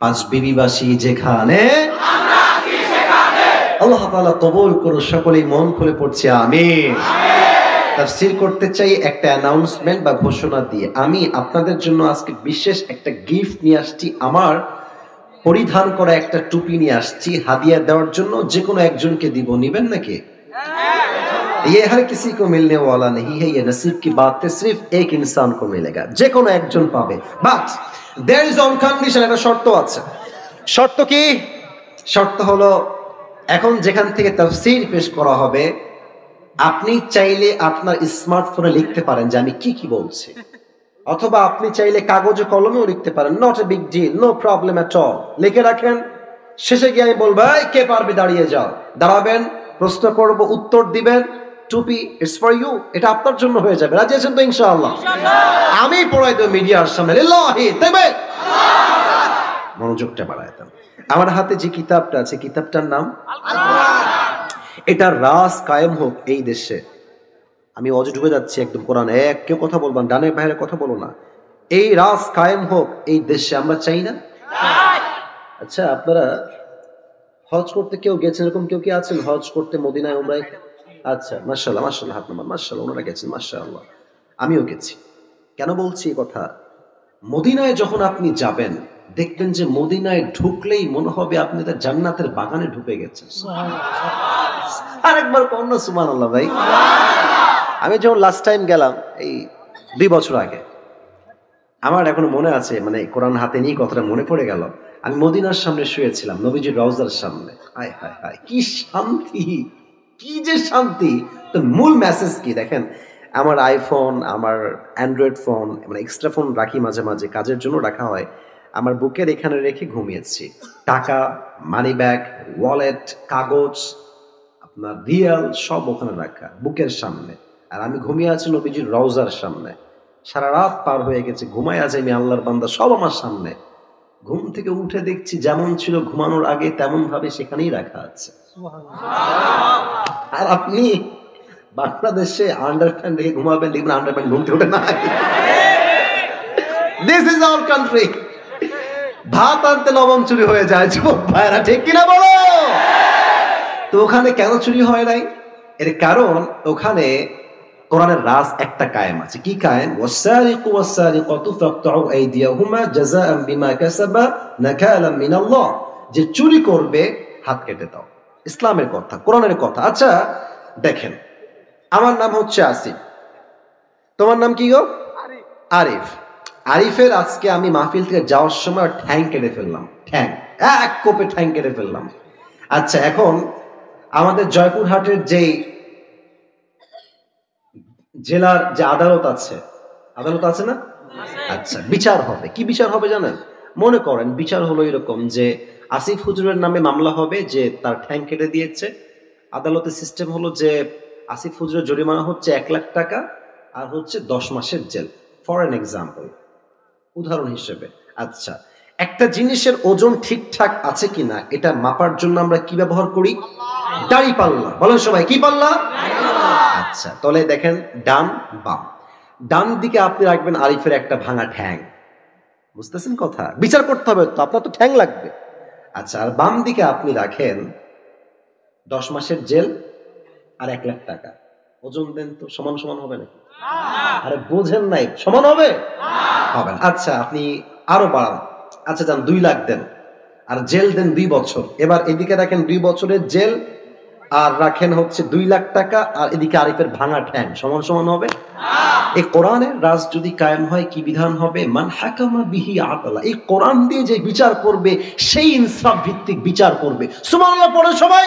পাঁচ বিবিবাসী যেখানে আল্লাহ তাআলা কবুল করুন। সকলেই মন খুলে পড়ছি আমিন। তাফসীর করতে চাই একটা অ্যানাউন্সমেন্ট বা ঘোষণা দিয়ে। আমি আপনাদের জন্য আজকে বিশেষ একটা গিফট নিয়ে আসছি। আমার পরিধান করা একটা টুপি নিয়ে আসছি হাদিয়া দেওয়ার জন্য। যে কোনো একজনকে দিব, নিবেন নাকি? ये हर किसी को मिलने वाला नहीं है, ये नसीब की बात है, सिर्फ एक इंसान को मिलेगा। যে কোনো একজন পাবে, but there is on condition, একটা শর্ত আছে। শর্ত কি? শর্ত হলো এখন যেখান থেকে তাফসীর পেশ করা হবে আপনি চাইলে আপনার স্মার্টফোনে লিখতে পারেন যে আমি কি কি বলছি, অথবা আপনি চাইলে কাগজে কলমেও লিখতে পারেন। Not a big deal, no problem at all. লিখে রাখেন, শেষে গিয়ে আমি বলবো এই কে পারবে, দাঁড়িয়ে যাও। দাঁড়াবেন, প্রশ্ন করব, উত্তর দিবেন। টুপি ইটস ফর ইউ, এটা আপনার জন্য হয়ে যাবে। রাজি আছেন তো? ইনশাআল্লাহ। আমি পড়াই দেব মিডিয়ার সামনে, লিল্লাহি তাকবীর। মনোযোগটা বাড়ায় দেন। আমার হাতে যে কিতাবটা আছে, কিতাবটার নাম আল কোরআন। এটা রাস কায়েম হোক এই দেশে। আমি অজে ঢুকে যাচ্ছি একদম কোরআনে। এক কেউ কথা বলবেন, ডানে বাইরে কথা বলো না। এই রাস কায়েম হোক এই দেশে, আমরা চাই না? আচ্ছা, আপনারা হজ করতে কেউ গেছেন, এরকম কেউ কি আছেন হজ করতে মদিনায় উমরায়? আচ্ছা, মাশাআল্লাহ মাশাআল্লাহ, হাত নামান, মাশাআল্লাহ, ওনারা গেছেন, মাশাআল্লাহ। আমিও গেছি। কেন বলছি এই কথা? মদিনায় যখন আপনি যাবেন দেখবেন যে মদিনায় ঢুকলেই মনে হবে আপনি তার জান্নাতের বাগানে ঢুকে গেছেন। আরেকবার কন্যা সুবহানাল্লাহ ভাই। আমি যখন লাস্ট টাইম গেলাম এই 2 বছর আগে, আমার এখনো মনে আছে, মানে কোরআন হাতে নিয়ে কথাটা মনে পড়ে গেল। আমি মদিনার সামনে শুয়েছিলাম, নবীজির রওজার সামনে। হায় হায় হায়, কি শান্তি, কি যে শান্তি। তো মূল মেসেজ কি দেখেন, আমার আইফোন, আমার অ্যান্ড্রয়েড ফোন, মানে এক্সট্রা ফোন রাখি মাঝে মাঝে, কাজের জন্য রাখা হয়, আমার বুকের এখানে রেখে ঘুমিয়েছি। টাকা, মানি ব্যাগ, ওয়ালেট, কাগজ, আপনার রিয়াল সব ওখানে রাখা বুকের সামনে। আর আমি ঘুমিয়ে আছি নবীজির রওজার সামনে। সারা রাত পার হয়ে গেছে, ঘুমায় আছি আমি, আল্লাহর বান্দা সব আমার সামনে। ঘুম থেকে উঠে দেখছি যেমন ছিল ঘুমানোর আগে তেমন ভাবে সেখানেই রাখা আছে। আর আপনি বাংলাদেশে আন্ডারপ্যান্ট রেখে ঘুমাবেন, দেখবেন আন্ডারপ্যান্ট ঘুম থেকে ওঠে না। This is our country. ভাত আনতে লবণ চুরি হয়ে যায়, যুবক ভাইরা, ঠিক কিনা বলো? তো ওখানে কেন চুরি হয় নাই? এর কারণ ওখানে কোরআনের রাজ একটা কায়েম আছে। কি কায়েম? ওয়াসারিকু ওয়াসারিকাতু ফাকতাউ আইদিয়াহুমা জাযাআন বিমা কাসাবা নাকালাম মিনাল্লাহ। যে চুরি করবে হাত কেটে দাও। ইসলামের কথা, কোরআনের কথা। আচ্ছা দেখেন, আমার নাম হচ্ছে আসিফ, তোমার নাম কি গো? আরিফ। আরিফের আজকে আমি মাহফিল থেকে যাওয়ার সময় ঠ্যাং কেটে ফেললাম, ঠ্যাং, এক কোপে ঠ্যাং কেটে ফেললাম। আচ্ছা, এখন আমাদের জয়পুরহাটের যেই জেলার যে আদালত আছে, আদালত আছে না? আচ্ছা, বিচার হবে। কি বিচার হবে জানেন? মনে করেন বিচার হলো এরকম যে আসিফ হুজুরের নামে মামলা হবে যে তার ঠ্যাং কেটে দিয়েছে। আদালতের সিস্টেম হলো যে আসিফ হুজুরের জরিমানা হচ্ছে 1 লাখ টাকা আর হচ্ছে 10 মাসের জেল, ফর এন এক্সাম্পল, উদাহরণ হিসেবে। আচ্ছা, একটা জিনিসের ওজন ঠিকঠাক আছে কিনা এটা মাপার জন্য আমরা কি ব্যবহার করি? দাড়ি পাল্লা। বলেন সবাই, কি পাল্লা? আচ্ছা, তাহলে দেখেন ডান বাম, ডান দিকে আপনি রাখবেন আরিফের একটা ভাঙা ঠ্যাং। বুঝতেছেন কথা? বিচার করতে হবে তো, আপনার তো ঠ্যাং লাগবে। আচ্ছা, আর বাম দিকে আপনি রাখেন 10 মাসের জেল আর 1 লাখ টাকা। ওজন দেন তো, সমান সমান হবে নাকি? আরে বোঝেন নাই, সমান হবে? হবে না। আচ্ছা, আপনি আরো বাড়ান। আচ্ছা যান 2 লাখ দেন আর জেল দেন 2 বছর। এবার এদিকে রাখেন 2 বছরের জেল আর রাখেন হচ্ছে 2 লাখ টাকা, আর এদিকে আরিফের ভাঙা ঠ্যাং, সমান সমান হবে? এই কোরআনের রাজ যদি কায়েম হয় কি বিধান হবে? মান হাকামা বিহি আদালা। এই কোরআন দিয়ে যে বিচার করবে সেই ইনসাফ ভিত্তিক বিচার করবে। সুবহানাল্লাহ পড়ে সবাই।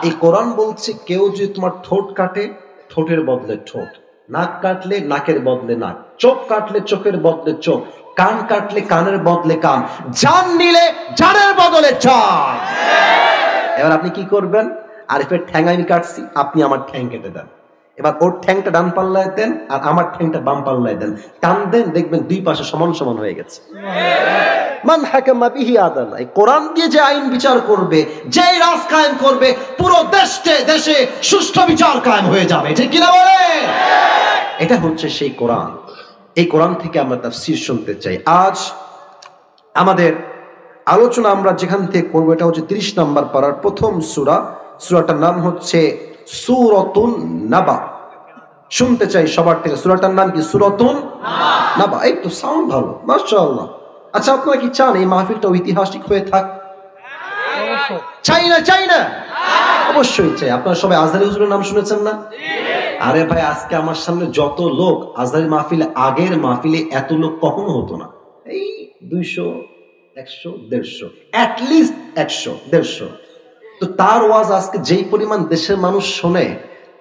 এই কোরআন বলছে কেউ যদি তোমার ঠোঁট কাটে, ঠোঁটের বদলে ঠোঁট, নাক কাটলে নাকের বদলে নাক, চোখ কাটলে চোখের বদলে চোখ, কান কাটলে কানের বদলে কান, জান নিলে জানের বদলে জান। এবার আপনি কি করবেন? আরিফের ঠ্যাং আমি কাটছি, আপনি আমার ঠ্যাং কেটে দেন। এবার ওর ঠ্যাংটা ডান পাল্লায় দেন আর আমার ঠ্যাংটা বাম পাল্লায় দেন, টান দেন, দেখবেন 2 পাশে সমান সমান হয়ে গেছে। মান হাকামা বিহি আদালা। এই কোরআন দিয়ে যে আইন বিচার করবে, যে রাজ কায়েম করবে, পুরো দেশে সুষ্ঠু বিচার কায়েম হয়ে যাবে, ঠিক কিনা বলেন? এটা হচ্ছে সেই কোরআন। এই কোরআন থেকে আমরা তাফসীর শুনতে চাই। আজ আমাদের আলোচনা আমরা যেখান থেকে করবো এটা হচ্ছে 30 নম্বর পারার প্রথম সূরা। সূরাটার নাম হচ্ছে সূরাতুন নাবা। শুনতে চাই সবার থেকে, সূরাটার নাম কি? সূরাতুন নাবা। এই তো সাউন্ড ভালো, মাশাআল্লাহ। আচ্ছা, আপনারা কি চান এই মাহফিলটা ঐতিহাসিক হয়ে থাক? চাই না? অবশ্যই চাই। আপনারা সবাই আজহারী হুজুরের নাম শুনেছেন না? আরে ভাই, আজকে আমার সামনে যত লোক, আজহারী মাহফিলে, আগের মাহফিলে এত লোক কখনো হতো না। এই 200, 100, 150, অ্যাটলিস্ট 100, 150। তো তার ওয়াজ আজকে যেই পরিমাণ দেশের মানুষ শোনে,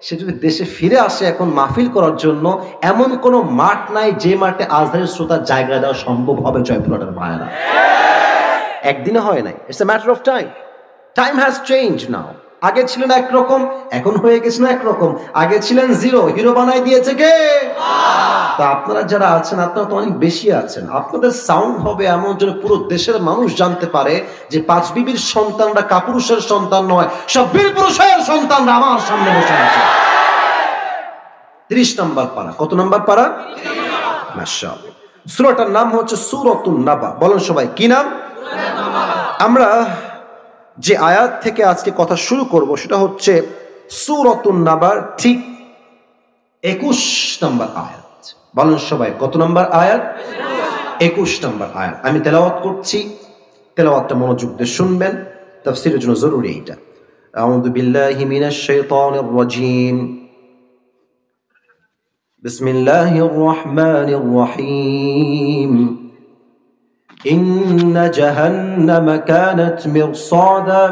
সে যদি দেশে ফিরে আসে এখন মাহফিল করার জন্য, এমন কোন মাঠ নাই যে মাঠে আজহারের শ্রোতার জায়গা দেওয়া সম্ভব হবে। জয়পুরহাটের ভাইয়েরা, একদিনে হয় নাই। It's a matter of time. Time has change now. আগে ছিলেন একরকম, এখন হয়ে গেছে না একরকম। আগে ছিলেন জিরো, হিরো বানাই দিয়েছে কে? তা আপনারা যারা আছেন, আপনারা তো অনেক বেশি আছেন। আপনাদের সাউন্ড হবে এমন যেন পুরো দেশের মানুষ জানতে পারে যে পাঁচ বিবির সন্তানরা কাপুরুষের সন্তান নয়, সব বীর পুরুষের সন্তানরা আমার সামনে বসে আছে। 30 নম্বর পারা। কত নম্বর পারা? মাশাআল্লাহ। সূরাটার নাম হচ্ছে সূরাতুন নাবা। বলেন সবাই, কি নাম? আমরা যে আয়াত থেকে আজকে কথা শুরু করব সেটা হচ্ছে সূরাতুন নাবার ঠিক 21 নম্বর আয়াত। বলেন সবাই, কত নম্বর আয়াত? 21 নম্বর আয়াত। আমি তেলাওয়াত করছি, তেলাওয়াতটা মনোযোগ দিয়ে শুনবেন, তাফসীরের জন্য জরুরি এটা। আউযু বিল্লাহি মিনাশ শাইতানির রাজীম। বিসমিল্লাহির রহমানির রহিম। إن جهنم كانت مرصادا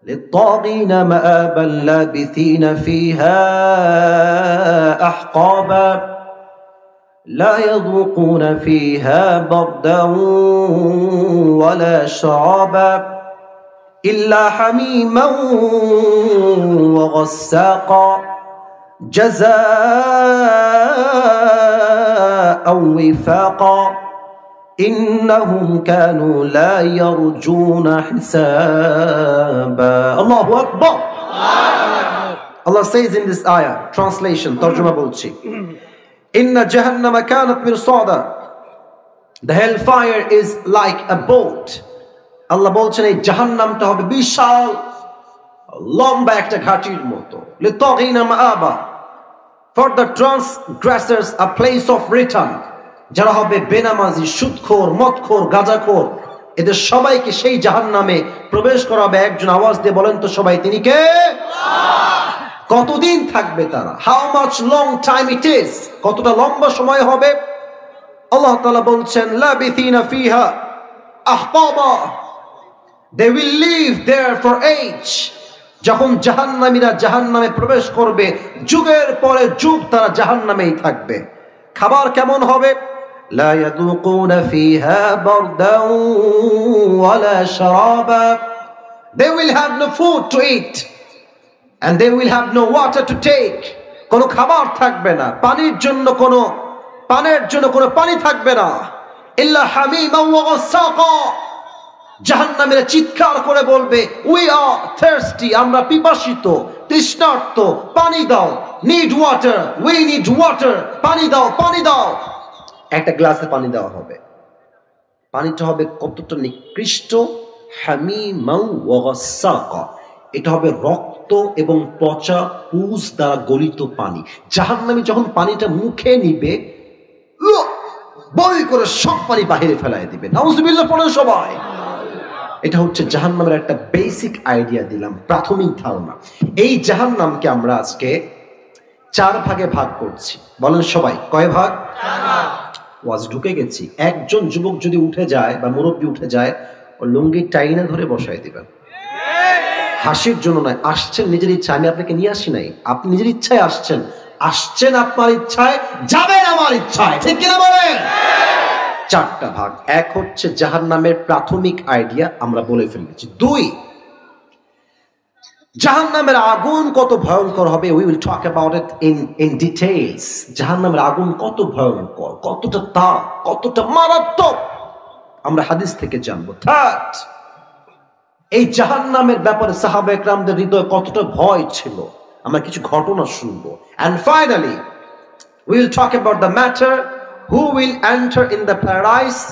للطاغين مآبا لابثين فيها أحقابا لا يذوقون فيها بردا ولا شرابا إلا حميما وغساقا جزاء وفاقا إنهم كانوا لا يرجون حسابا. Allahu Akbar. Allah says in this ayah, translation, tarjuma bolchi, Inna Jahannama kanat mirsada. The hellfire is like a boat. Allah bolchen ei jahannamta hobe bishal lomba ekta ghatir moto. Litaghina ma'aba. For the transgressors a place of return. যারা হবে বেনামাজি, সুদখোর, মদখোর, গাঁজাখোর, এদের সবাইকে সেই জাহান্নামে প্রবেশ করাবে। একজন আওয়াজ দিয়ে বলেন তো সবাই, তিনি কে? কতদিন থাকবে তারা? How much long time it is? কতটা লম্বা সময় হবে? আল্লাহ তাআলা বলছেন লাবিথিনা ফিহা আহকাবা। They will live there for ages. যখন জাহান্নামীরা জাহান্নামে প্রবেশ করবে, যুগের পরে যুগ তারা জাহান্নামেই থাকবে। খাবার কেমন হবে? لا يذوقون فيها بردا ولا شرابا. They will have no food to eat and they will have no water to take. কোনো খাবার থাকবে না, পানির জন্য কোনো পানি থাকবে না। ইল্লা হামিমা ওয়া গাসাকা। জাহান্নামীরা চিৎকার করে বলবে, we are thirsty, আমরা পিপাসিত, তৃষ্ণার্ত, পানি দাও। need water, we need water, পানি দাও, পানি দাও। একটা গ্লাসে পানি দেওয়া হবে। পানিটা হবে কতটা নিকৃষ্ট, হামিমাউ ওয়া গাসাকা। এটা হবে রক্ত এবং পচা পুজ দ্বারা গলিত পানি। জাহান্নামী যখন পানিটা মুখে নিবে, বই করে সব পানি বাহিরে ফেলাই দিবে। নাউজুবিল্লাহ পড়েন সবাই। এটা হচ্ছে জাহান্নামের একটা বেসিক আইডিয়া দিলাম, প্রাথমিক ধারণা। এই জাহান্নামকে আমরা আজকে 4 ভাগে ভাগ করছি। বলেন সবাই, কয় ভাগ? 4 ভাগ। ওয়াজ ঢুকে গেছি। একজন যুবক যদি উঠে যায় বা মুরব্বী উঠে যায়, ও লুঙ্গি টাইনা ধরে বসায় দিবেন। হাসির জন্য নয়, আসছেন নিজের ইচ্ছা। আমি আপনাকে নিয়ে আসি নাই, আপনি নিজের ইচ্ছায় আসছেন। আসছেন আপনার ইচ্ছায়, যাবেন আমার ইচ্ছায়, ঠিক কিনা বলেন? 4টা ভাগ। এক হচ্ছে জাহান্নামের প্রাথমিক আইডিয়া, আমরা বলে ফেলেছি। 2, জাহান্নামের আগুন কত ভয়ঙ্কর হবে। We will talk about it in details. জাহান্নামের আগুন কত ভয়ঙ্কর, কতটা তাপ, কতটা মারাত্মক, আমরা হাদিস থেকে জানবো। 3, এই জাহান্নামের ব্যাপারে সাহাবা একরামদের হৃদয়ে কতটা ভয় ছিল, আমরা কিছু ঘটনা শুনবো। And finally we will talk about the matter who will enter in the paradise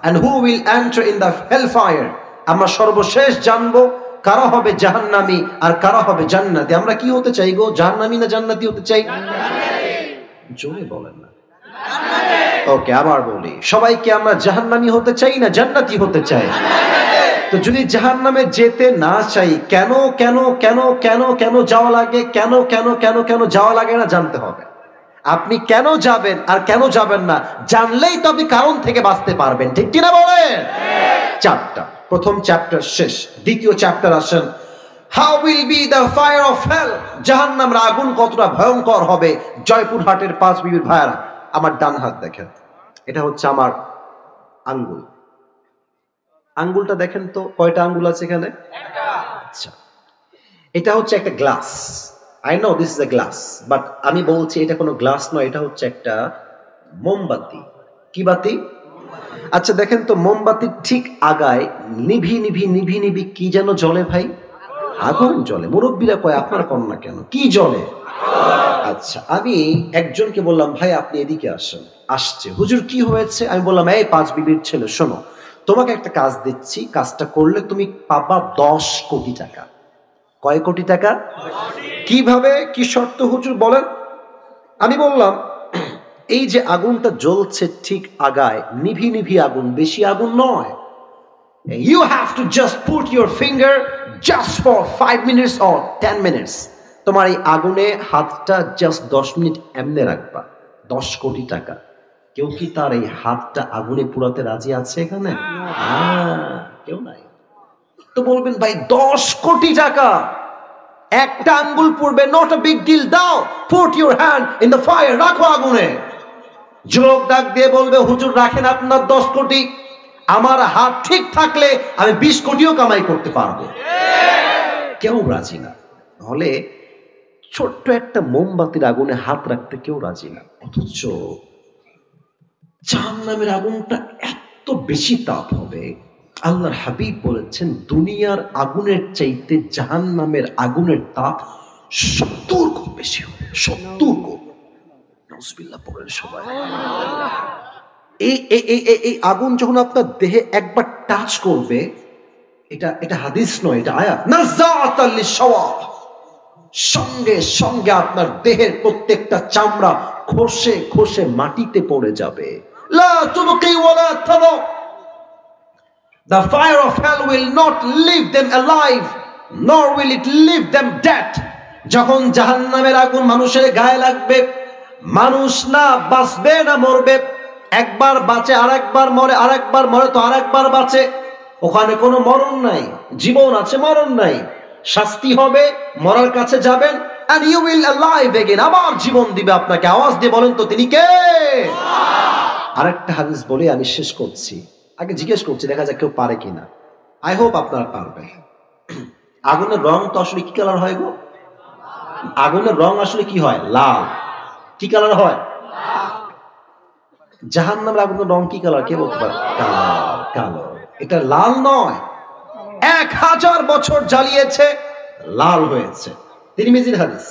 and who will enter in the hellfire. আমরা সর্বশেষ জানবো কারা হবে জাহান্নামী আর কারা হবে জান্নাতি। আমরা কি হতে চাই গো, জাহান্নামী না জান্নাতি হতে চাই? জোরে বলেন না। ওকে, আবার বলি, সবাইকে আমরা জাহান্নামী হতে চাই না জান্নাতি হতে চাই? তো যদি জাহান্নামে যেতে না চাই, কেন কেন কেন কেন কেন যাওয়া লাগে, কেন কেন কেন কেন যাওয়া লাগে না জানতে হবে। আপনি কেন যাবেন আর কেন যাবেন না জানলেই তো আপনি কারণ থেকে বাঁচতে পারবেন, ঠিক কিনা বলেন? চারটা, প্রথম চ্যাপ্টার শেষ, দ্বিতীয় চ্যাপ্টার আসেন, how will be the fire of hell, জাহান্নামের আগুন কতটা ভয়ঙ্কর হবে। জয়পুরহাটের পাঁচ বিবির ভাইয়ারা, আমার ডান হাত দেখেন, এটা হচ্ছে আমার আঙ্গুল। আঙ্গুলটা দেখেন তো, কয়টা আঙ্গুল আছে এখানে? আচ্ছা, এটা হচ্ছে একটা glass. I know this is a glass, but আমি বলছি এটা কোনো গ্লাস নয়, এটা হচ্ছে একটা মোমবাতি। কি বাতি? আচ্ছা দেখেন তো, মোমবাতির ঠিক আগায় নিভি নিভি নিভি নিভি কি যেন জ্বলে ভাই? আগুন জ্বলে। মুরব্বীরা কয় আপনার কন্যা কেন, কি জ্বলে? আচ্ছা, আমি একজনকে বললাম ভাই আপনি এদিকে আসেন। আসছে, হুজুর কি হয়েছে? আমি বললাম এই পাঁচ বিবির ছেলে শোনো, তোমাকে একটা কাজ দিচ্ছি, কাজটা করলে তুমি পাবা 10 কোটি টাকা। কয় কোটি টাকা? কিভাবে, কি শর্ত হুজুর বলেন? আমি বললাম এই যে আগুনটা জ্বলছে ঠিক আগায়, নিভি নিভি আগুন, বেশি আগুন নয়। You have to just put your finger just for 5 minutes or 10 minutes. তোমার এই আগুনে হাতটা জাস্ট 10 মিনিট এমনে রাখবা। 10 কোটি টাকা। কেউ কি তার এই হাতটা আগুনে পুরাতে রাজি আছে এখানে? কেউ নাই। তো বলবেন ভাই 10 কোটি টাকা, একটা আঙ্গুল পড়বে, নট আ বিগ ডিল, দাও, put your hand in the fire, রাখো আগুনে। যুবক ডাক দিয়ে বলবে হুজুর রাখেন আপনার 10 কোটি, আমার হাত ঠিক থাকলে আমি 20 কোটিও কামাই করতে পারবো। কেউ রাজি না। হলে ছোট্ট একটা মোমবাতির আগুনে হাত রাখতে কেউ রাজি না। অথচ জাহান্নামের আগুনটা এত বেশি তাপ হবে, আল্লাহর হাবিব বলেছেন দুনিয়ার আগুনের চাইতে জাহান্নামের আগুনের তাপ 70 গুণ বেশি হবে। 70 গুণ। নাউজুবিল্লাহ পড়েন সবাই। এই আগুন যখন আপনার দেহে একবার টাচ করবে, এটা হাদিস নয়, এটা আয়াত, নাযাআতাল লিশওয়া, সঙ্গে সঙ্গে আপনার দেহের প্রত্যেকটা চামড়া খসে খসে মাটিতে পড়ে যাবে। লা তুবকি ওয়ালা তাদা, the fire of hell will not leave them alive nor will it leave them dead. যখন জাহান্নামের আগুন মানুষের গায়ে লাগবে, মানুষ না বাঁচবে না মরবে, একবার বাঁচে আরেকবার মরে, আরেকবার মরে তো আরেকবার বাঁচে। ওখানে কোনো মরণ নাই, জীবন আছে মরণ নাই। শাস্তি হবে, মরার কাছে যাবেন, and you will alive again, আবার জীবন দিবে আপনাকে। আওয়াজ দিয়ে বলেন তো তিনি কে? আরেকটা হাদিস বলে আমি শেষ করছি, আগে জিজ্ঞেস করছি দেখা যাক কেউ পারে কিনা। আই হোপ আপনারা পারবেন। আগুনের রং তো আসলে কি কালার হয় গো? আগুনের রং আসলে কি হয়? লাল। কি কালার হয়? জাহান্নামের আগুনের রং কি কালার? কে বলতে পারে? কালো। এটা লাল নয়, 1000 বছর জ্বালিয়েছে, লাল হয়েছে। তিরমিজির হাদিস।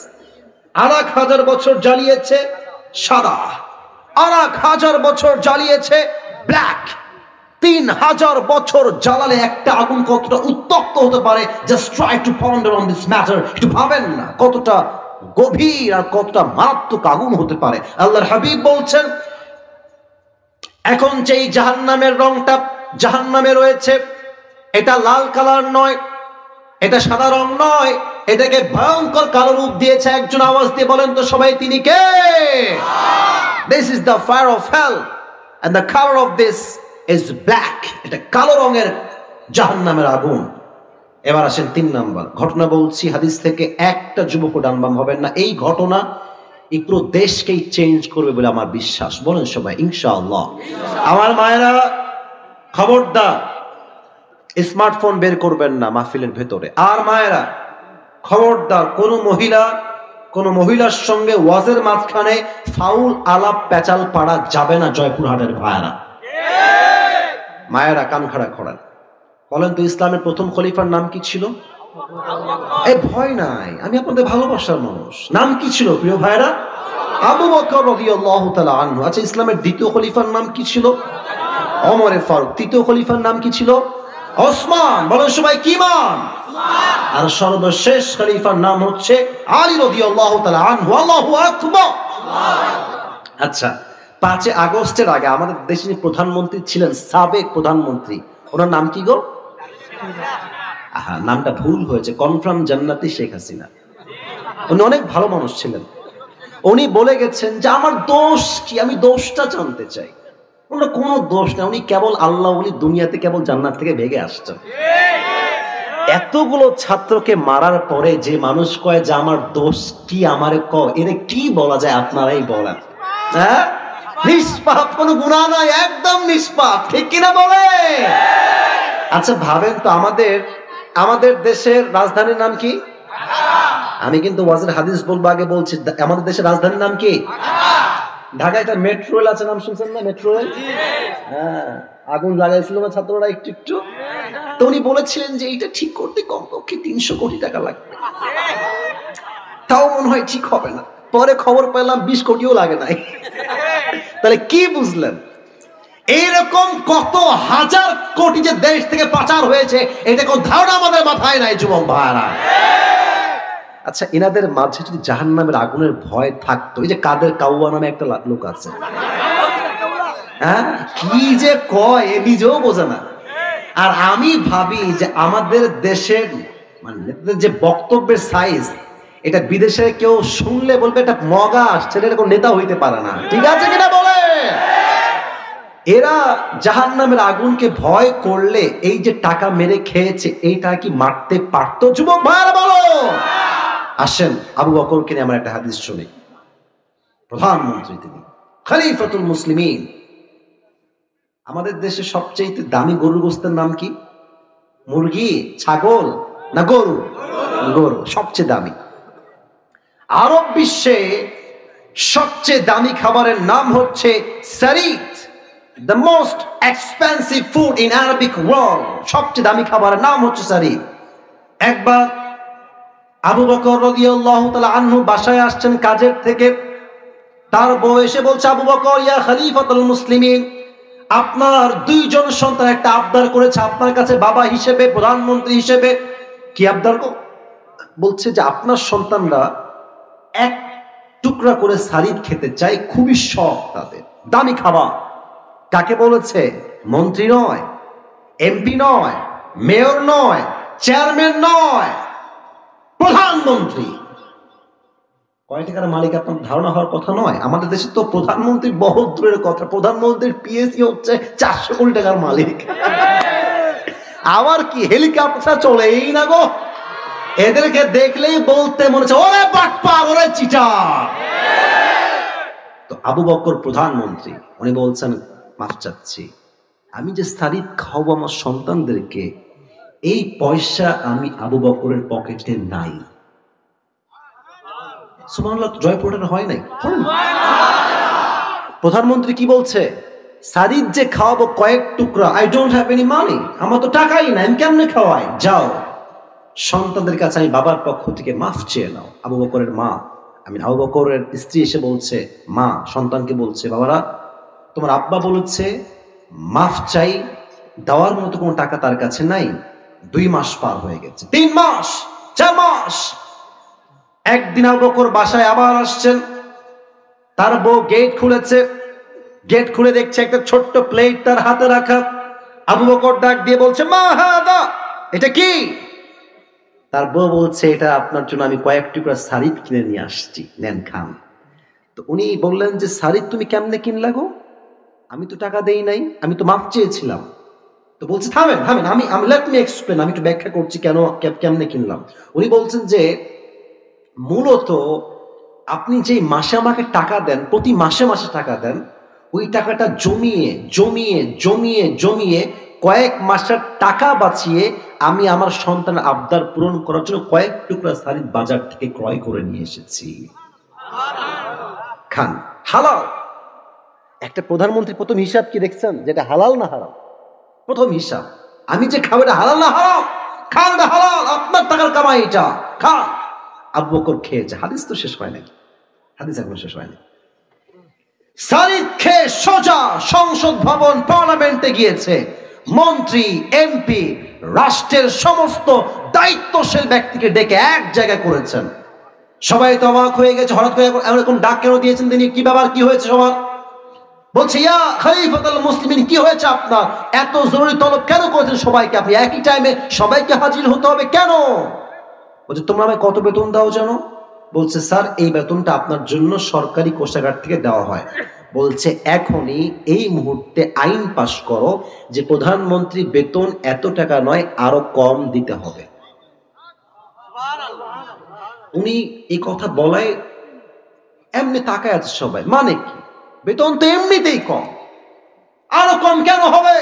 1000 বছর জ্বালিয়েছে, সাদা। 1000 বছর জ্বালিয়েছে, ব্ল্যাক। 3000 বছর জ্বালালে একটা আগুন কতটা উত্তপ্ত হতে পারে, just try to ponder on this matter. একটু ভাবেন না কতটা গভীর আর কতটা মারাত্মক আগুন হতে পারে। আল্লাহর হাবিব বলছেন এখন যেই জাহান্নামের রংটা জাহান্নামে রয়েছে, এটা লাল কালার নয়, এটা সাদা রং নয়, এটাকে ভয়ঙ্কর কালো রূপ দিয়েছে একজন। আওয়াজ দিয়ে বলেন তো সবাই তিনি কে? This is the fire of hell and the color of this is black. এটা কালো রঙের জাহান্নামের আগুন। এবার আসেন 3 নাম্বার ঘটনা বলছি হাদিস থেকে, একটা যুবক ডান বাম হবেন না। এই ঘটনা এই পুরো দেশকেই চেঞ্জ করবে বলে আমার বিশ্বাস। বলেন সবাই ইনশাআল্লাহ। আমার মায়েরা খবরদার স্মার্টফোন বের করবেন না মাহফিলের ভেতরে। আর মায়েরা খবরদার কোন মহিলার সঙ্গে ওয়াজের মাঝখানে ফাউল আলাপ পেঁচাল পাড়া যাবে না। জয়পুরহাটের ভাইয়ারা, মায়েরা কান খাড়া করেন। বলেন তো ইসলামের প্রথম খলিফার নাম কি ছিল? এই ভয় নাই, আমি আপনাদের ভালোবাসার মানুষ। নাম কি ছিল প্রিয় ভাইরা? আবু বকর রাদিয়াল্লাহু তাআলা আনহু। আচ্ছা ইসলামের দ্বিতীয় খলিফার নাম কি ছিল? ওমর ফারুক। তৃতীয় খলিফার নাম কি ছিল? ওসমান। বলেন সবাই কি মান? আর সর্বশেষ খলিফার নাম হচ্ছে আলী রাদিয়াল্লাহু তাআলা আনহু। আল্লাহু আকবার। আচ্ছা, 5 আগস্টের আগে আমাদের দেশের প্রধানমন্ত্রী ছিলেন, সাবেক প্রধানমন্ত্রী, ওনার নাম কি গো? নামটা ভুল হয়েছে, কনফার্ম জান্নাতি শেখ হাসিনা। উনি অনেক ভালো মানুষ ছিলেন। উনি বলে গেছেন যে আমার দোষ কি, আমি দোষটা জানতে চাই। ওনার কোনো দোষ না, উনি কেবল আল্লাহ, উনি দুনিয়াতে কেবল জান্নাত থেকে ভেগে আসছেন। এতগুলো ছাত্রকে মারার পরে যে মানুষ কয় যে আমার দোষ কি, আমারে এরে কি বলা যায়? আপনারাই বলেন। হ্যাঁ, নিষ্পাপ, কোনো গুনাহ নাই, একদম নিষ্পাপ, ঠিক কিনা বলে? আচ্ছা ভাবেন তো, আমাদের দেশের রাজধানীর নাম কি? আমি কিন্তু ওয়াজের হাদিস বলবো, আগে বলছি আমাদের দেশের রাজধানীর নাম কি? ঢাকায় একটা মেট্রো রেল আছে, নাম শুনছেন না? Metro rail. হ্যাঁ, আগুন লাগাইছিল না ছাত্ররা একটু একটু। তো উনি বলেছিলেন যে এটা ঠিক করতে কমপক্ষে 300 কোটি টাকা লাগবে, তাও মনে হয় ঠিক হবে না। পরে খবর পেলাম 20 কোটিও লাগে নাই। তাহলে কি বুঝলেন? এইরকম কত হাজার কোটি যে দেশ থেকে পাচার হয়েছে, এটা কোন ধারণা আমাদের মাথায় নাই যুবক ভাইরা। আচ্ছা, এনাদের মাঝে যদি জাহান্নামের আগুনের ভয় থাকতো, এই যে কাদের কাউয়া নামে একটা লোক আছে, হ্যাঁ, কি যে কয় এ নিজেও বোঝে না। আর আমি ভাবি যে আমাদের দেশের মানে যে বক্তব্যের সাইজ, এটা বিদেশে কেউ শুনলে বলবে এটা মগা আসছে, এটা কোনো নেতা হইতে পারে না। ঠিক আছে কিনা বলে? এরা জাহান্নামের আগুনকে ভয় করলে এই যে টাকা মেরে খেয়েছে, এইটা কি মারতে পারতো? যুবক ভাইরা বলো। আসেন আবু বকরকে নিয়ে আমরা একটা হাদিস শুনি। প্রধানমন্ত্রী তিনি, খলিফাতুল মুসলিমিন। আমাদের দেশে সবচেয়ে দামি গরুর গোশতের নাম কি? মুরগি, ছাগল না গরু? গরু সবচেয়ে দামি। আরব বিশ্বে সবচেয়ে দামি খাবারের নাম হচ্ছে সারিদ। The most expensive food in Arabic world. সবচেয়ে দামি খাবারের নাম হচ্ছে সারিদ। একবার আবু বকর রাদিয়াল্লাহু তাআলা আনহু বাসায় আসছেন কাজের থেকে। তার বউ এসে বলছে, আবু বকর ইয়া খলিফাতুল মুসলিমিন, আপনার 2 জন সন্তান একটা আবদার করেছে আপনার কাছে বাবা হিসেবে, প্রধানমন্ত্রী হিসেবে। কি আবদার? বলছে যে আপনার সন্তানরা এক টুকরা করে সারিদ খেতে চায়, খুবই শখ তাদের, দামি খাবার। কাকে বলেছে? মন্ত্রী নয়, এমপি নয়, মেয়র নয়, চেয়ারম্যান নয়, প্রধানমন্ত্রী। কয় টাকার মালিক আপনার ধারণা হওয়ার কথা নয়। আমাদের দেশে তো প্রধানমন্ত্রী বহুত দূরের কথা, প্রধানমন্ত্রীর পিএসি হচ্ছে 400 কোটি টাকার মালিক। আবার কি হেলিকপ্টার চলেই না গো। এদেরকে দেখলেই বলতে মনে হচ্ছে ওরে বাটপার, ওরে চিটার। তো আবু বকর প্রধানমন্ত্রী, উনি বলছেন মাফ চাচ্ছি, আমি যে সারিদ খাওয়াবো আমার সন্তানদেরকে, এই পয়সা আমি আবু বকরের পকেটে নাই। সুবহানাল্লাহ, জয়পুরটা হয় নাই। প্রধানমন্ত্রী কি বলছে? সারিদ যে খাওয়াবো কয়েক টুকরা, I don't have any money, আমার তো টাকাই নাই, আমি কেমনে খাওয়াই? যাও সন্তানদের কাছে আমি বাবার পক্ষ থেকে মাফ চেয়ে নাও। আবু বকরের মা, আবু বকরের স্ত্রী এসে বলছে, মা সন্তানকে বলছে, বাবারা তোমার আব্বা বলেছে মাফ চাই, দেওয়ার মতো কোনো টাকা তার কাছে নাই। 2 মাস পার হয়ে গেছে, 3 মাস, 4 মাস। একদিন আবু বকর বাসায় আবার আসছেন, তার বউ গেট খুলেছে, গেট খুলে দেখছে একটা ছোট্ট প্লেট তার হাতে রাখা। আবু বকর ডাক দিয়ে বলছে, মা হাদা, এটা কি? তার বউ বলছে, এটা আপনার জন্য আমি কয়েক টুকরা সারিদ কিনে নিয়ে আসছি, নেন খান। তো উনি বললেন যে সারিদ তুমি কেমনে কিনলা গো? আমি তো টাকা দেই নাই, আমি তো মাফ চেয়েছিলাম। তো বলছে থামেন থামেন, আমি লেট মি এক্সপ্লেন, আমি একটু ব্যাখ্যা করছি কেন কেমনে কিনলাম। উনি বলছেন যে মূলত আপনি যে মাসে আমাকে টাকা দেন, প্রতি মাসে মাসে টাকা দেন, ওই টাকাটা জমিয়ে জমিয়ে জমিয়ে জমিয়ে কয়েক মাসের টাকা বাঁচিয়ে আমি আমার সন্তানের আবদার পূরণ করার জন্য কয়েক টুকরা সারিদ বাজার থেকে ক্রয় করে নিয়ে এসেছি, খান। হালাল। একটা প্রধানমন্ত্রী প্রথম হিসাব কি দেখছেন, যেটা হালাল না হারাম? প্রথম হিসাব, আমি যে খাবো এটা হালাল না হারাম? খান, এটা হালাল, আপনার টাকার কামাই, এটা খান। আবু বকর খেয়েছে। হাদিস তো শেষ হয় নাই, হাদিস এখন শেষ হয়নি। সারিদ খেয়ে সোজা সংসদ ভবন পার্লামেন্টে গিয়েছে। মন্ত্রী, এমপি, রাষ্ট্রের সমস্ত দায়িত্বশীল ব্যক্তিকে ডেকে এক জায়গায় করেছেন। সবাই তো অবাক হয়ে গেছে, হঠাৎ করে এরকম ডাক কেন দিয়েছেন তিনি? কি ব্যাপার, কি হয়েছে সবার? বলছে, ইয়া খলিফাতুল মুসলিমিন, কি হয়েছে আপনার? এত জরুরি তলব কেন করেছেন সবাইকে? আপনি একই টাইমে সবাইকে হাজির হতে হবে কেন? বলছে, তোমরা আমায় কত বেতন দাও জানো? বলছে, স্যার এই বেতনটা আপনার জন্য সরকারি কোষাগার থেকে দেওয়া হয়। বলছে, এখনই এই মুহূর্তে আইন পাশ করো যে প্রধানমন্ত্রী বেতন এত টাকা নয়, আরো কম দিতে হবে। উনি এই কথা বলায় এমনি তাকায় আছে সবাই, মানে কি? বেতন তো এমনিতেই কম, আরো কম কেন হবে?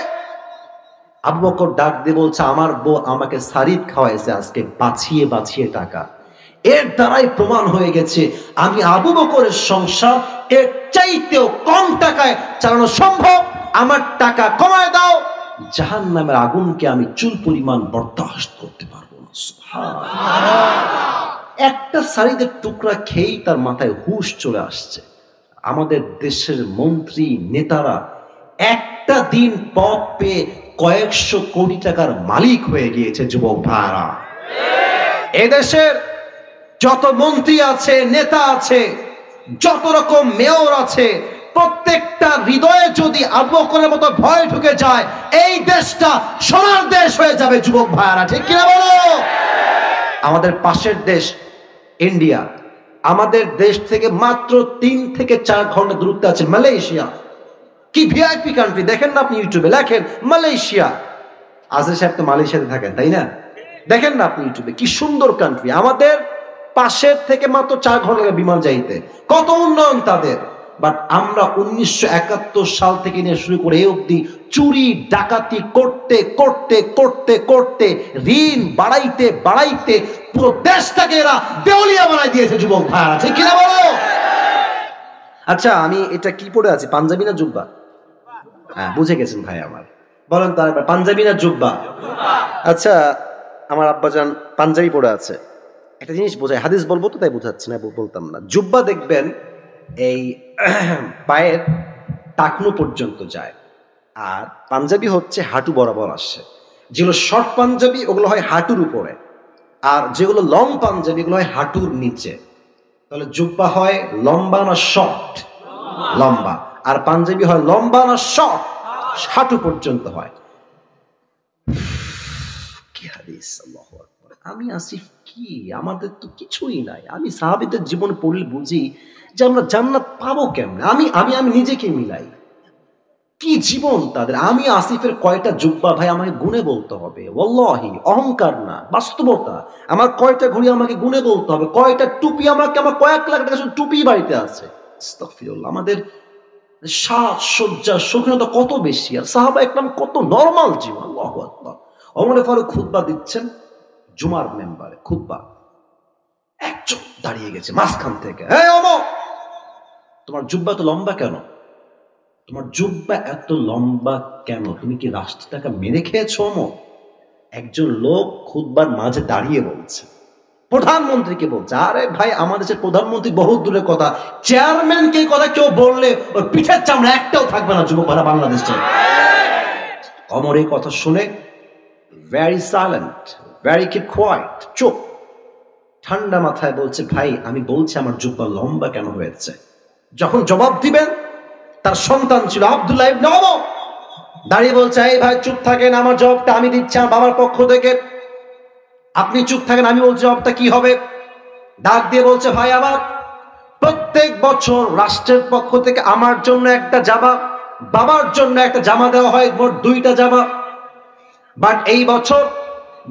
আবু বকর ডাক দিয়ে বলছে, আমার বউ আমাকে সারিদ খাওয়াইছে আজকে বাঁচিয়ে বাঁচিয়ে টাকা। এর দ্বারাই প্রমাণ হয়ে গেছে আমি আবু বকরের সংসার এর চাইতেও কম টাকায় চালানো সম্ভব। আমার টাকা কমায় দাও, জাহান্নামের আগুনকে আমি চুল পরিমাণ বরদাস্ত করতে পারবো না। একটা সারিদের টুকরা খেয়েই তার মাথায় হুঁশ চলে আসছে। আমাদের দেশের মন্ত্রী নেতারা একটা দিন পদ পেয়ে কয়েকশো কোটি টাকার মালিক হয়ে গিয়েছে। যুবক ভাইরা, এদেশের যত মন্ত্রী আছে, নেতা আছে, যত রকম মেয়র আছে, প্রত্যেকটা হৃদয়ে যদি আবু বকরের মতো ভয় ঢুকে যায়, এই দেশটা সোনার দেশ হয়ে যাবে। যুবক ভাইরা, ঠিক কিনা বলো? আমাদের পাশের দেশ ইন্ডিয়া, আমাদের দেশ থেকে মাত্র 3 থেকে 4 ঘন্টা দূরত্বে আছে মালয়েশিয়া। কি ভিআইপি কান্ট্রি দেখেন না আপনি, ইউটিউবে লেখেন মালয়েশিয়া। আজরে সাহেব তো মালয়েশিয়াতে থাকেন, তাই না? দেখেন না আপনি ইউটিউবে, কি সুন্দর কান্ট্রি। আমাদের পাশের থেকে মাত্র 4 ঘন্টা বিমান যাইতে, কত উন্নয়ন তাদের। বাট আমরা 1971 সাল থেকে নিয়ে শুরু করে এই অবধি চুরি ডাকাতি করতে করতে করতে করতে ঋণ বাড়াইতে বাড়াইতে পুরো দেশটাকে এরা দেউলিয়া বানাই দিয়েছে। যুবক ভাইরা, ঠিক কিনা বলো? আচ্ছা, আমি এটা কি পরে আছি, পাঞ্জাবি না জুব্বা? হ্যাঁ, বুঝে গেছেন ভাই আমার। বলেন তো আরেকবার, পাঞ্জাবি না জুব্বা? আচ্ছা, আমার আব্বাজান পাঞ্জাবি পরে আছে। একটা জিনিস বোঝায়, হাদিস বলবো তো তাই বোঝাচ্ছি না, বলতাম না। জুব্বা দেখবেন এই পায়ের টাকনু পর্যন্ত যায়, আর পাঞ্জাবি হচ্ছে হাঁটু বরাবর আসে। যেগুলো শর্ট পাঞ্জাবি ওগুলো হয় হাঁটুর উপরে, আর যেগুলো লং পাঞ্জাবি এগুলো হয় হাঁটুর নিচে। তাহলে জুব্বা হয় লম্বা না শর্ট? লম্বা। আর পাঞ্জাবি হয় লম্বা না শর্ট? হাঁটু পর্যন্ত হয়। কি হাদিস! আল্লাহু আকবার। আমি আসিফ কি, আমাদের তো কিছুই নাই। আমি সাহাবীদের জীবন পড়লে বুঝি যে আমরা জান্নাত পাবো কেমনে। আমি আমি আমি নিজেকে মিলাই, কি জীবন তাদের। আমি আসিফের কয়টা জুব্বা ভাই আমাকে গুনে বলতে হবে, ওয়াল্লাহি, অহংকার না, বাস্তবতা। আমার কয়টা ঘড়ি আমাকে গুনে বলতে হবে, কয়টা টুপি আমাকে, আমার কয়েক লাখ টাকা শুধু টুপি বাড়িতে আছে। আস্তাগফিরুল্লাহ। আমাদের সাজসজ্জা শৌখিনতা কত বেশি, আর সাহাবা একরাম কত নরমাল জীবন। আল্লাহু আকবার। ওমর ফারুক খুতবা দিচ্ছেন জুমার মেম্বারে, খুতবা। একজন দাঁড়িয়ে গেছে মাঝখান থেকে, হে ওমর, তোমার জুব্বা তো লম্বা কেন? তোমার জুব্বা এত লম্বা কেন? তুমি কি রাষ্ট্রটাকে মেরে খেয়েছো? ওমর, একজন লোক খুতবার মাঝে দাঁড়িয়ে বলছে, প্রধানমন্ত্রীকে বলছে। আরে ভাই, আমাদের দেশের প্রধানমন্ত্রী বহু দূরের কথা, চেয়ারম্যানকে কথা কেউ বললে ওর পিঠের চামড়া একটাও থাকবে না। যুবক ভাইরা, বাংলাদেশে ওমর এই কথা শুনে very silent, very keep quiet, চুপ। ঠান্ডা মাথায় বলছে, ভাই আমি বলছি আমার জুব্বা লম্বা কেন হয়েছে। যখন জবাব দিবেন, তার সন্তান ছিল আব্দুল্লাহ ইবনে ওমর, দাঁড়িয়ে বলছে, এই ভাই চুপ থাকেন, আমার জবাবটা আমি দিচ্ছি আমার বাবার পক্ষ থেকে। আপনি চুপ থাকেন, আমি বলছি জবাবটা কি হবে। ডাক দিয়ে বলছে, ভাই আমার, প্রত্যেক বছর রাষ্ট্রের পক্ষ থেকে আমার জন্য একটা জামা, বাবার জন্য একটা জামা দেওয়া হয়, মোট 2টা জামা। বাট এই বছর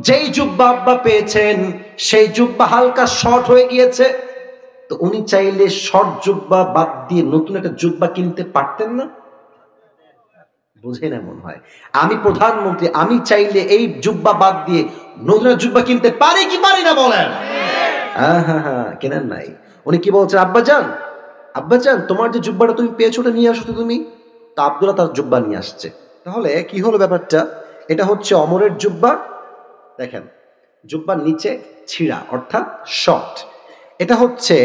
যেই জুব্বা আব্বা পেয়েছেন সেই জুব্বা হালকা শর্ট হয়ে গিয়েছে। তো উনি চাইলে শর্ট জুব্বা বাদ দিয়ে নতুন একটা জুব্বা কিনতে পারতেন না? বুঝে না মনে হয়। আমি প্রধানমন্ত্রী, আমি চাইলে এই জুব্বা বাদ দিয়ে নতুন জুব্বা কিনতে পারি কি পারি না বলেন? হ্যাঁ হ্যাঁ হ্যাঁ, কেনেন নাই। উনি কি বলছেন, আব্বাজান, আব্বাজান তোমার যে জুব্বাটা তুমি পেয়েছো ওটা নিয়ে আসো তো তুমি। তা আব্দুল্লাহ তার জুব্বা নিয়ে আসছে। তাহলে কি হলো ব্যাপারটা? এটা হচ্ছে অমরের জুব্বা। দেখেন, জুব্বার নিচে ছিঁড়া অর্থাৎ শর্ট। এটা হচ্ছে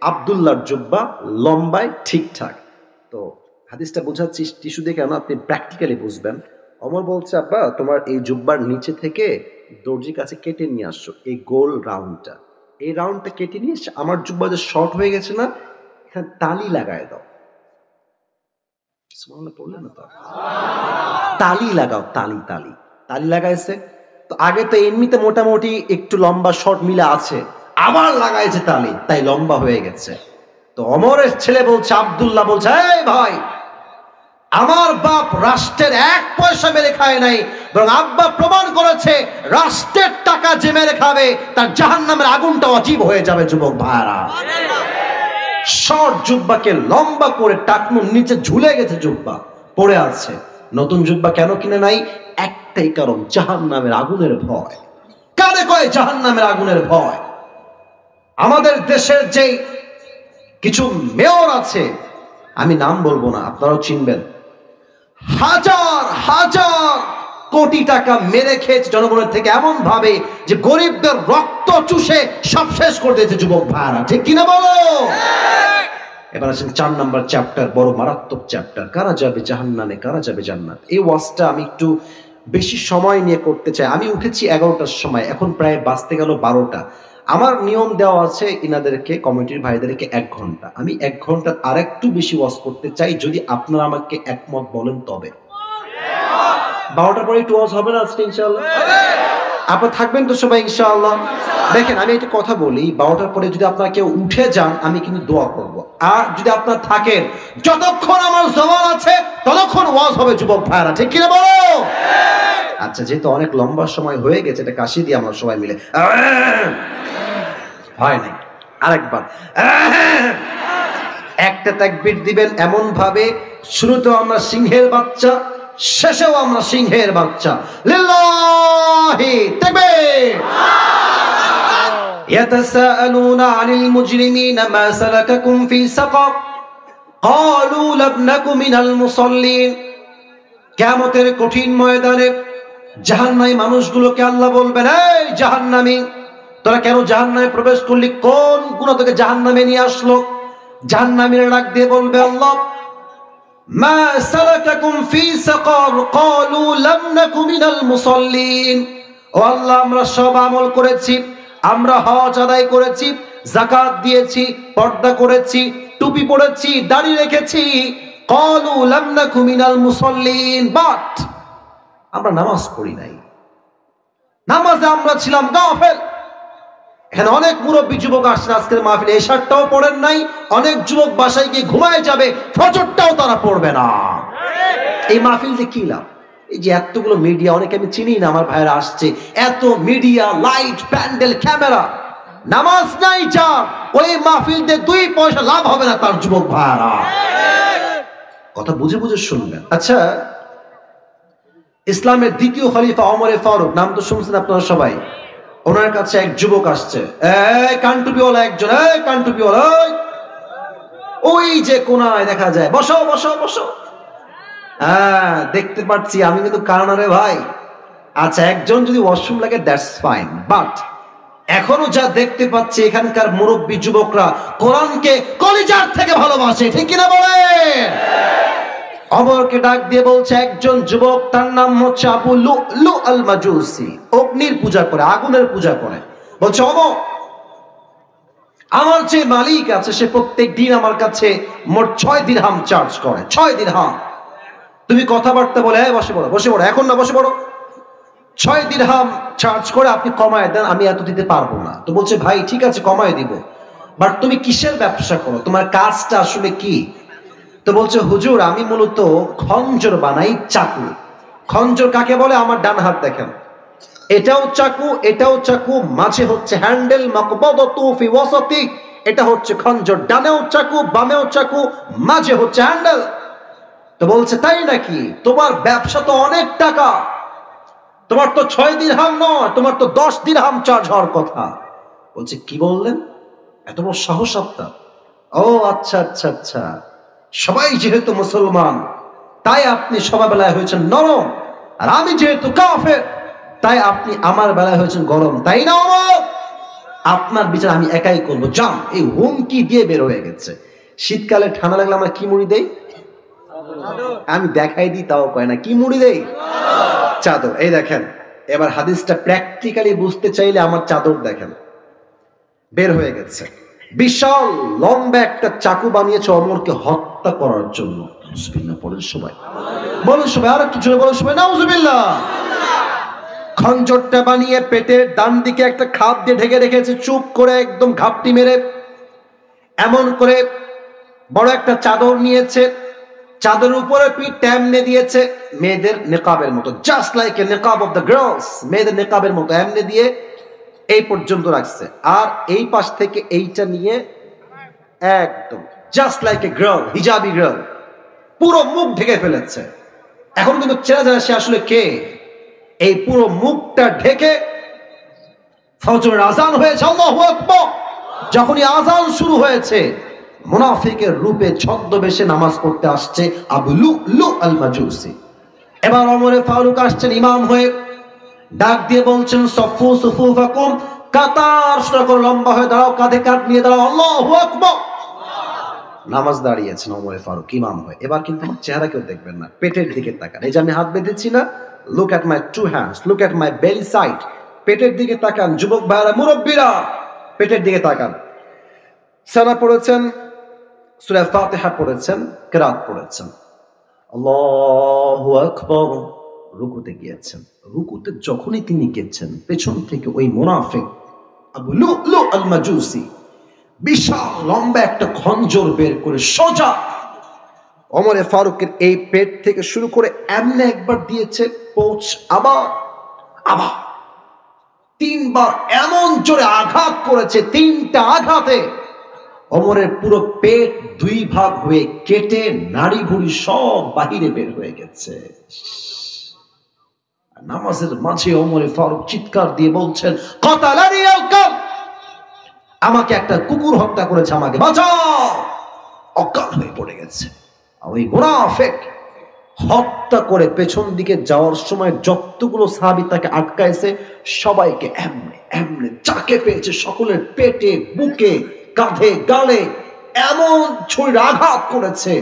আব্দুল্লাহর জুব্বা, লম্বায় ঠিকঠাক। তো হাদিসটা বোঝাচ্ছি টিস্যু দিয়ে কেন, আপনি প্র্যাকটিক্যালি বুঝবেন। অমর বলছে, আব্বা তোমার এই জুব্বার নিচে থেকে দর্জির কাছে কেটে নিয়ে আসছো এই গোল রাউন্ডটা, এই রাউন্ডটা কেটে নিয়ে এসে আমার জুব্বা যে শর্ট হয়ে গেছে না, এখানে তালি লাগায় দাও। পড়লেন না তো? তালি লাগাও, তালি তালি তালি লাগাইছে। তো আগে তো এমনিতে মোটামুটি একটু লম্বা শর্ট মিলে আছে, আবার লাগাইছে তালি, তাই লম্বা হয়ে গেছে। তো অমরের ছেলে বলছে, আব্দুল্লাহ বলছে, এই ভাই, আমার বাপ রাষ্ট্রের 1 পয়সা মেরে খায় নাই, বরং আব্বা প্রমাণ করেছে রাষ্ট্রের টাকা যে মেরে খাবে তার জাহান্নামের আগুনটা অজীব হয়ে যাবে। যুবক ভাইরা, শর্ট জুব্বাকে লম্বা করে টাকনুর নিচে ঝুলে গেছে, জুব্বা পড়ে আছে। নতুন জুব্বা কেন কিনে নাই? একটাই কারণ, জাহান্নামের আগুনের ভয়। কারে কয় জাহান্নামের আগুনের ভয়? আমাদের দেশের যে কিছু মেয়র আছে, আমি নাম বলবো না, আপনারাও চিনবেন, হাজার হাজার কোটি টাকা মেরে খেয়েছে জনগণের থেকে, এমন ভাবে যে গরিবদের রক্ত চুষে সব শেষ করে দিয়েছে। যুবক ভাইরা, ঠিক কিনা বলো? এবার আছেন 4 নম্বর চ্যাপ্টার, বড় মারাত্মক চ্যাপ্টার, কারা যাবে জাহান্নামে, কারা যাবে জান্নাত। এই ওয়াজটা আমি একটু বেশি সময় নিয়ে করতে চাই। আমি উঠেছি 11টার সময়, এখন প্রায় বাজতে গেল 12টা। আমার নিয়ম দেওয়া আছে ইনাদেরকে, কমিটির ভাইদেরকে 1 ঘন্টা। আমি 1 ঘন্টার আরেকটু বেশি ওয়াজ করতে চাই, যদি আপনারা আমাকে একমত বলেন তবে। 12টার পরে একটু ওয়াজ হবে না আজকে ইনশাআল্লাহ? আপনারা থাকবেন তো সবাই ইনশাআল্লাহ? দেখেন, আমি একটা কথা বলি, 12টার পরে যদি আপনারা কেউ উঠে যান, আমি কিন্তু দোয়া করব। আর যদি আপনারা থাকেন, যতক্ষণ আমার জবান আছে ততক্ষণ ওয়াজ হবে। যুবক ভাইরা, ঠিক কিনা বলো? আচ্ছা, যেহেতু অনেক লম্বা সময় হয়ে গেছে, এটা কাশি দিয়ে আমরা সবাই মিলে, হয় নাই, আরেকবার একটা তাকবীর দিবেন এমন ভাবে, শুরুতেও আমরা সিংহের বাচ্চা, শেষেও আমরা সিংহের বাচ্চা। লিল্লাহি তাকবীর। ইয়াতাসাআলুনা আনিল মুজরিমিনা মা সালাকাকুম ফি সাকার ক্বালু লাম নাকু মিনাল মুসাল্লিন। কিয়ামতের কঠিন ময়দানে জাহান্নামী মানুষগুলোকে আল্লাহ বলবেন, এই জাহান্নামী, তোরা কেন জাহান্নামে প্রবেশ করলি? কোন গুনাহ তোকে জাহান্নামে নিয়ে আসলো? জাহান্নামীরা ডাক দিয়ে বলবে, আল্লাহ, মা সালাকাকুম ফি সাকার ক্বালু লাম নাকু মিনাল মুসাল্লিন। ও আল্লাহ, আমরা সব আমল করেছি, আমরা হজ আদায় করেছি, যাকাত দিয়েছি, পর্দা করেছি, টুপি পরেছি, দাড়ি রেখেছি, ক্বালু লাম নাকু মিনাল মুসাল্লিন, বাট আমরা নামাজ পড়ি নাই, নামাজে আমরা ছিলাম গাফেল। এখানে অনেক মুরব্বী যুবক আসছেন আজকের মাহফিলে, এশারটাও পড়েন নাই, অনেক যুবক বাসায় গিয়ে ঘুমায় যাবে, ফজরটাও তারা পড়বে না। এই মাহফিল যে কি লাভ? এই যে এতগুলো মিডিয়া, অনেকে আমি চিনি না, আমার ভাইরা আসছে, এত মিডিয়া, লাইট, প্যান্ডেল, ক্যামেরা, নামাজ নাই যা, ওই মাহফিল দিয়ে 2 পয়সা লাভ হবে না তার। যুবক ভাইরা, কথা বুঝে বুঝে শুনবেন। আচ্ছা, ইসলামের দ্বিতীয় খলিফা ওমরে ফারুক, নাম তো শুনছেন আপনারা সবাই। ওনার কাছে এক যুবক আসছে, এই কানটুপিওয়ালা একজন, এই কানটুপিওয়ালা, ওই যে কোনায় দেখা যায়, বসো বসো বসো। হ্যাঁ, দেখতে পাচ্ছি, আমি কিন্তু কারণে ভাই। আচ্ছা, একজন যদি ওয়াশরুম লাগে দ্যাটস ফাইন, বাট এখনো যা দেখতে পাচ্ছি এখানকার মুরব্বী যুবকরা কোরআনকে কলিজার থেকে ভালোবাসে, ঠিক কিনা বলে? অমরকে ডাক দিয়ে বলছে, একজন যুবক, তার নাম হচ্ছে আবু লুলু আল মাজুসি, অগ্নির পূজা করে, আগুনের পূজা করে। বলছে, অমর, আমার যে মালিক আছে সে প্রত্যেক দিন আমার কাছে মোট 6 দিরহাম চার্জ করে, 6 দিরহাম। তুমি কথাবার্তা বলে, বসে পড়ো, বসে পড়ো, এখন না, বসে পড়ো, 6 দিরহাম চার্জ করে, আপনি কমায় দেন, আমি এত দিতে পারবো না। তো বলছে, ভাই ঠিক আছে, কমায় দিব, বাট তুমি কিসের ব্যবসা করো, তোমার কাজটা আসলে কি? তো বলছে, হুজুর, আমি মূলত খঞ্জর বানাই, চাকু। খঞ্জর কাকে বলে? আমার ডান হাত দেখেন, এটাও চাকু, এটাও চাকু, মাঝে হচ্ছে হ্যান্ডেল, মাকবাদাতু ফি ওয়াসাতি, এটা হচ্ছে খঞ্জর, ডানেও চাকু, বামেও চাকু, মাঝে হচ্ছে হ্যান্ডেল। তো বলছে, তাই নাকি? তোমার ব্যবসা তো অনেক টাকা, তোমার তো 6 দিরহাম নয়, তোমার তো 10 দিরহাম চার্জ হওয়ার কথা। বলছে, কি বললেন? এত বড় সাহস আপনার? ও আচ্ছা আচ্ছা আচ্ছা, সবাই যেহেতু মুসলমান তাই আপনি সবার বেলায় হয়েছেন নরম, আর আমি যেহেতু কাফের তাই আপনি আমার বেলায় হয়েছেন গরম, তাই না? আপনার বিচার আমি একাই করবো, যান। এই হুমকি দিয়ে বের হয়ে গেছে। শীতকালে ঠান্ডা লাগলে আমরা কি মুড়ি দেই? আমি দেখাই দিই তাও কয় না, কি মুড়ি দেই? চাদর। এই দেখেন, এবার হাদিসটা প্র্যাকটিক্যালি বুঝতে চাইলে আমার চাদর দেখেন, বের হয়ে গেছে। বিশাল লম্বা একটা চাকু বানিয়েছে অমরকে হত্যা করার জন্য। নাউজুবিল্লাহ বলেন সবাই, বলেন সবাই, আর একটু জোরে বলেন সবাই, নাউজুবিল্লাহ। খঞ্জরটা বানিয়ে পেটের ডান দিকে একটা খাপ দিয়ে ঢেকে রেখেছে, চুপ করে একদম ঘাপটি মেরে। এমন করে বড় একটা চাদর নিয়েছে, চাদরের উপরে পিঠ এমনে দিয়েছে, মেয়েদের নেকাবের মতো, জাস্ট লাইক এ নেকাব অফ দ্য গার্লস, মেয়েদের নেকাবের মতো এমনে দিয়ে এই পর্যন্ত রাখছে। আর এই পাশ থেকে এইটা নিয়ে একদম just like a girl, hijabi girl, পুরো মুখ ঢেকে ফেলেছে। এখন কিন্তু চেনা যায় সে আসলে কে। এই পুরো মুখটা ঢেকে ফজরের আজান হয়েছে, আল্লাহু আকবার। যখনই আজান শুরু হয়েছে, মুনাফিকের রূপে ছদ্মবেশে নামাজ পড়তে আসছে আবু লুলু আল মাজুসি। এবার ওমর ফারুক আসছেন ইমাম হয়ে, ডাক দিয়ে বলছেন সফু সুফুফাকুম, কাতার সোজা করে লম্বা হয়ে দাঁড়াও, কাঁধে কাঁধ নিয়ে দাঁড়াও, আল্লাহু আকবার। নামাজ দাঁড়িয়েছেন ওমর ফারুক ইমাম হয়ে। এবার কিন্তু আমার চেহারা কেউ দেখবেন না, পেটের দিকে তাকান। এই যে আমি হাত বেঁধেছি না, look at my two hands, look at my belly side, পেটের দিকে তাকান। যুবক ভাইরা, মুরব্বীরা, পেটের দিকে তাকান। সানা পড়েছেন, সূরা ফাতিহা পড়েছেন, কিরাত পড়েছেন, আল্লাহু আকবার। রুকুতে গিয়েছেন, রুকুতে যখনই তিনি গেছেন, পেছন থেকে ওই মুনাফিক আবু লুলু আল মাজুসি বিশাল লম্বা একটা খঞ্জর বের করে সোজা ওমর ফারুকের এই পেট থেকে শুরু করে এমনে একবার দিয়েছে, পৌঁছ আবার আবার তিনবার এমন জোরে আঘাত করেছে, তিনটা আঘাতে ওমরের পুরো পেট দুই ভাগ হয়ে কেটে নাড়ি ভুড়ি সব বাহিরে বের হয়ে গেছে। নামাজের মাঝে ওমর ফারুক চিৎকার দিয়ে বলছেন, কাতালানি আল কালব, আমাকে একটা কুকুর হত্যা করেছে, আমাকে বাঁচাও। অজ্ঞান হয়ে পড়ে গেছে। আর ওই মুনাফিক হত্যা করে পেছন দিকে যাওয়ার সময় যতগুলো সাহাবী তাকে আটকাইছে, সবাইকে এমনে এমনে যাকে পেয়েছে সকলের পেটে, বুকে, কাঁধে, গালে এমন ছুরির আঘাত করেছে।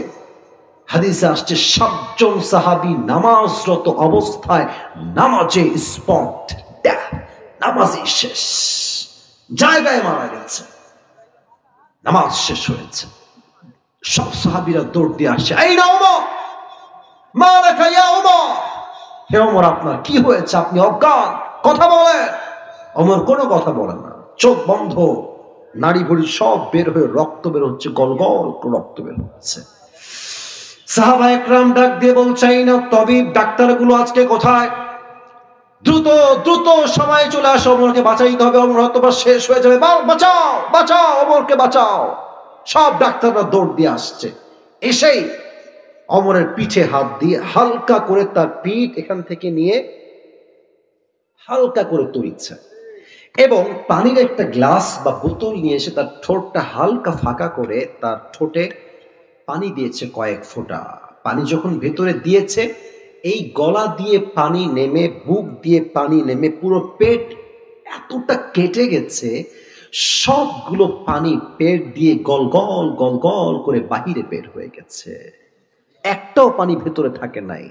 হাদিসে আসছে 7 জন সাহাবী নামাজরত অবস্থায় নামাজে স্পট ডেথ, নামাজই শেষ, জায়গায় মারা গেছে, নামাজ শেষ হয়েছে। সব সাহাবীরা দৌড় দিয়ে আসছে, এই না ওমর, মা লাকা ইয়া ওমর, হে ওমর আপনার কি হয়েছে, আপনি অজ্ঞান, কথা বলেন। ওমর কোনো কথা বলেন না, চোখ বন্ধ, নাড়ি ভুড়ি সব বের হয়ে রক্ত বের হচ্ছে, গলগল রক্ত বের হচ্ছে। সাহাবা একরাম ডাক দিয়ে বলছেন, না তবিব, ডাক্তারগুলো আজকে কোথায়? দ্রুত দ্রুত সময় চলে আসো, ওমরকে বাঁচাইতে হবে, ওমর হয়তো শেষ হয়ে যাবে, বাঁচাও বাঁচাও, ওমরকে বাঁচাও। সব ডাক্তাররা দৌড় দিয়ে আসছে। এসেই ওমরের পিঠে হাত দিয়ে হালকা করে তার পিঠ এখান থেকে নিয়ে হালকা করে তুলছে এবং পানির একটা গ্লাস বা বোতল নিয়ে এসে তার ঠোঁটটা হালকা ফাঁকা করে তার ঠোঁটে পানি দিয়েছে কয়েক ফোঁটা। পানি যখন ভেতরে দিয়েছে, এই গলা দিয়ে পানি নেমে, বুক দিয়ে পানি নেমে পুরো পেট এতটা কেটে গেছে, সবগুলো পানি পেট দিয়ে গলগল গলগল করে বাহিরে বের হয়ে গেছে, একটাও পানি ভেতরে থাকে নাই।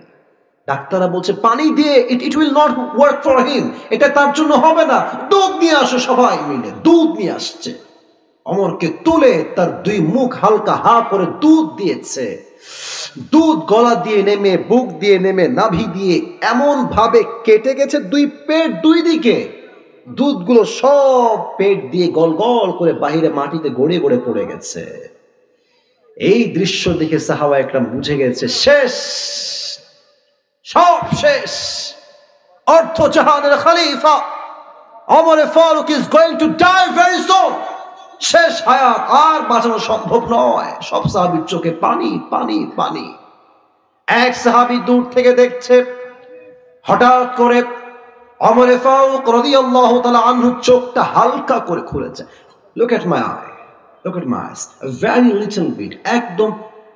ডাক্তাররা বলছে পানি দিয়ে it will not work for him, এটা তার জন্য হবে না, দুধ নিয়ে আসো। সবাই মিলে দুধ নিয়ে আসছে, ওমরকে তুলে তার দুই মুখ হালকা হা করে দুধ দিয়েছে। দুধ গলা দিয়ে নেমে, বুক দিয়ে নেমে, নাভি দিয়ে এমন ভাবে কেটে গেছে, দুই পেট দুই দিকে দুধগুলো সব পেট দিয়ে গল গল করে বাহিরে মাটিতে গড়ে গড়ে পড়ে গেছে। এই দৃশ্য দেখে সাহাবা একরাম বুঝে গেছে শেষ, সব শেষ। অর্থ জাহানের খলিফা Omar Farooq is going to die very soon. শেষ হায়াত, আর বাঁচানো সম্ভব নয়। সব সাহাবীর চোখে পানি পানি পানি। এক সাহাবী দূর থেকে দেখছে, হঠাৎ করে ওমর ফারুক রাদিয়াল্লাহু তাআলা আনহু চোখটা হালকা করে খুলেছে। Look at my eye, look at my eyes, very little bit, একদম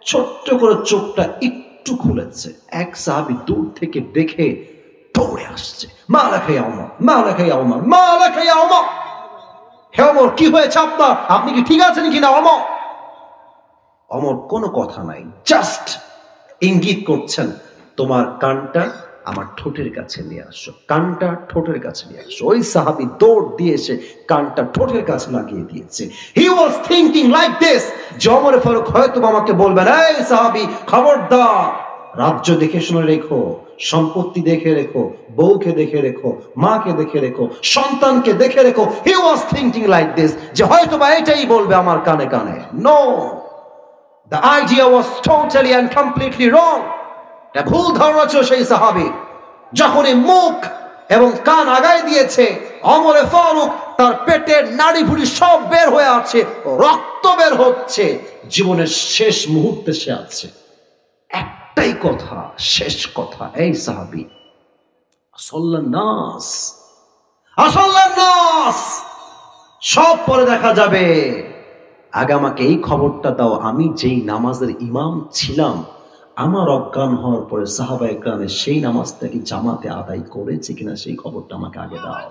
ছোট্ট করে চোখটা একটু খুলেছে। এক সাহাবী দূর থেকে দেখে দৌড়ে আসছে, মা লাকা ইয়া ওমর, মা লাকা ইয়া ওমর, মা লাকা ইয়া ওমর। হে ওমর, কি হয়েছে আপনার? আপনি কি ঠিক আছেন কিনা ওমর? ওমর কোনো কথা নাই, জাস্ট ইঙ্গিত করছেন তোমার কানটা আমার ঠোঁটের কাছে নিয়ে আসো, কানটা ঠোঁটের কাছে নিয়ে আসো। ওই সাহাবী দৌড় দিয়ে এসে কানটা ঠোঁটের কাছে লাগিয়ে দিয়েছে। হি ওয়াজ থিংকিং লাইক দিস, যে ওমর ফারুক হয়তো আমাকে বলবেন, এই সাহাবী খবরদার, রাজ্য দেখে শুনে রেখো, সম্পত্তি দেখে রেখো, বউকে দেখে রেখো, মাকে দেখে রেখো, সন্তানকে দেখে রেখো। He was thinking like this, যে হয়তো বা এটাই বলবে আমার কানে কানে। No, the idea was totally and completely wrong. এটা ভুল ধারণা ছিল সেই সাহাবী। যখনই মুখ এবং কান আগায় দিয়েছে, ওমর ফারুক তার পেটের নাড়ি ভুড়ি সব বের হয়ে আছে, রক্ত বের হচ্ছে, জীবনের শেষ মুহূর্তে সে আছে। একটাই কথা, শেষ কথা, এই সাহাবী, আসল্লান নাস, আসল্লান নাস, সব পরে দেখা যাবে, আগে আমাকে এই খবরটা দাও, আমি যেই নামাজের ইমাম ছিলাম, আমার অজ্ঞান হওয়ার পরে সাহাবা একরামে সেই নামাজটা কি জামাতে আদায় করেছে কিনা সেই খবরটা আমাকে আগে দাও।